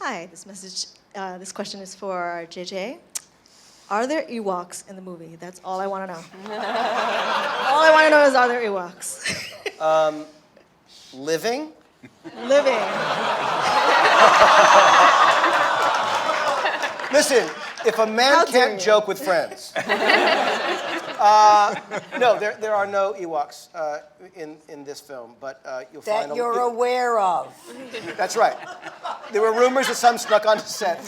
Hi, this question is for JJ. Are there Ewoks in the movie? That's all I want to know. All I want to know is, are there Ewoks? Living? Living. Listen, if a man can't joke with friends. No, there are no Ewoks in this film, but you'll find That you're aware of. That's right. There were rumors that some snuck onto set,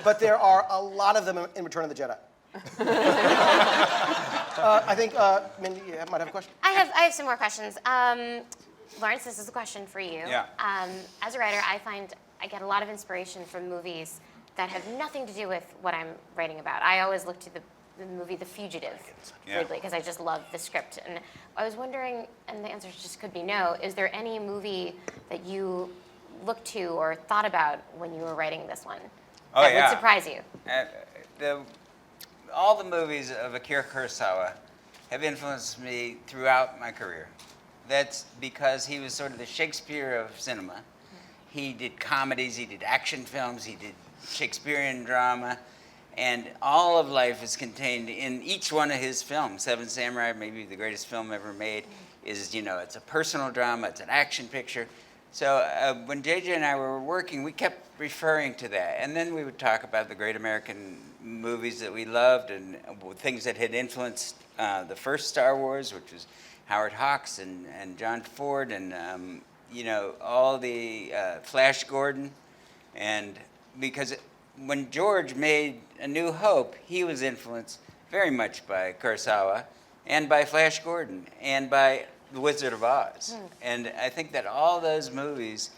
but there are a lot of them in Return of the Jedi. I think Mindy, you might have a question. I have some more questions. Lawrence, this is a question for you. Yeah. As a writer, I find I get a lot of inspiration from movies that have nothing to do with what I'm writing about. I always look to the movie The Fugitive, weirdly, because I just love the script. And I was wondering, and the answer just could be no, is there any movie that you looked to or thought about when you were writing this one that would surprise you? All the movies of Akira Kurosawa have influenced me throughout my career. That's because he was sort of the Shakespeare of cinema. He did comedies, he did action films, he did Shakespearean drama, and all of life is contained in each one of his films. Seven Samurai, maybe the greatest film ever made, is, it's a personal drama, it's an action picture. So when JJ and I were working, we kept referring to that. And then we would talk about the great American movies that we loved and things that had influenced the first Star Wars, which was Howard Hawks and John Ford and, all the Flash Gordon. And because when George made A New Hope, he was influenced very much by Kurosawa and by Flash Gordon and by The Wizard of Oz. And I think that all those movies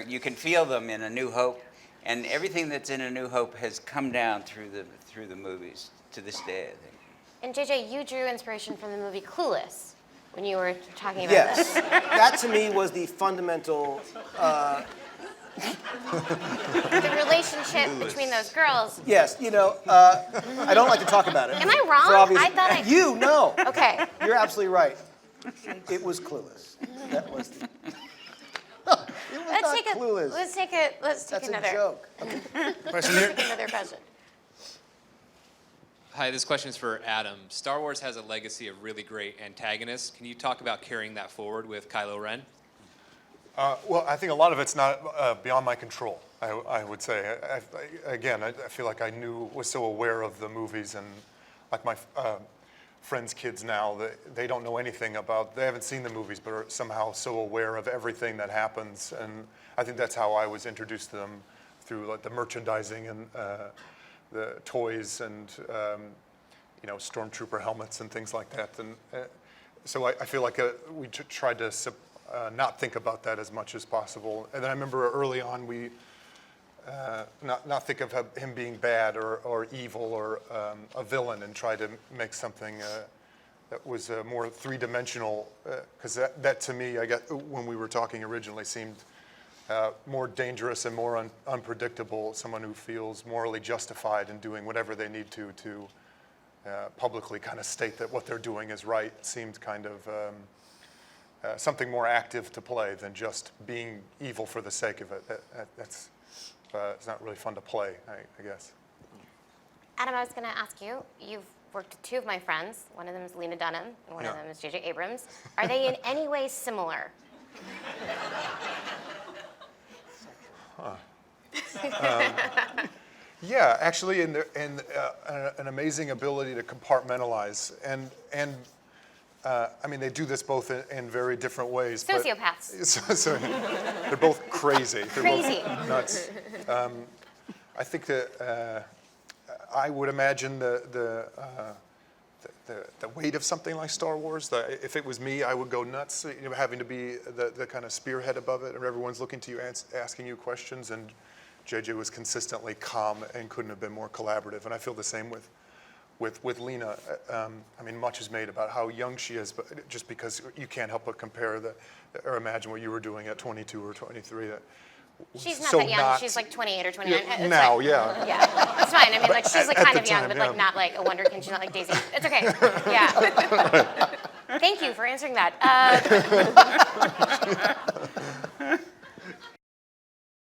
you can feel them in A New Hope, and everything that's in A New Hope has come down through the movies to this day, I think. And JJ, you drew inspiration from the movie Clueless when you were talking about Yes, this. that to me was the fundamental. The relationship between those girls. Yes, I don't like to talk about it. Am I wrong? For obvious, I thought You, no. Okay. You're absolutely right. It was Clueless. That was the... It was not Clueless. Let's take That's another. a joke. Okay. Question here. Another question. Hi, this question is for Adam. Star Wars has a legacy of really great antagonists. Can you talk about carrying that forward with Kylo Ren? Well, I think a lot of it's not beyond my control, I would say. I feel like I was so aware of the movies, and like my friends' kids now, they don't know anything about, they haven't seen the movies, but are somehow so aware of everything that happens. And I think that's how I was introduced to them, through like the merchandising and the toys and stormtrooper helmets and things like that. And so I feel like we tried to not think about that as much as possible. And then I remember early on we not think of him being bad or evil or a villain, and try to make something that was more three-dimensional, because that to me, when we were talking originally, seemed more dangerous and more unpredictable. Someone who feels morally justified in doing whatever they need to publicly kind of state that what they're doing is right seemed kind of something more active to play than just being evil for the sake of it. That's it's not really fun to play, I guess. Adam, I was going to ask you, you've worked with two of my friends. One of them is Lena Dunham, and one of them is J.J. Abrams. Are they in any way similar? Yeah, actually, in an amazing ability to compartmentalize, and they do this both in very different ways. Sociopaths. So they're both crazy. They're Crazy. both nuts. I think that I would imagine the weight of something like Star Wars. If it was me, I would go nuts. Having to be the kind of spearhead above it, and everyone's looking to you, asking you questions. And JJ was consistently calm and couldn't have been more collaborative. And I feel the same with Lena. Much is made about how young she is, but just because you can't help but compare or imagine what you were doing at 22 or 23. She's not that young. She's like 28 or 29. Yeah, now, fine. yeah. Yeah, it's fine. She's like kind of young, time, but not like a wonderkin. She's not like Daisy. It's okay. Yeah. Thank you for answering that.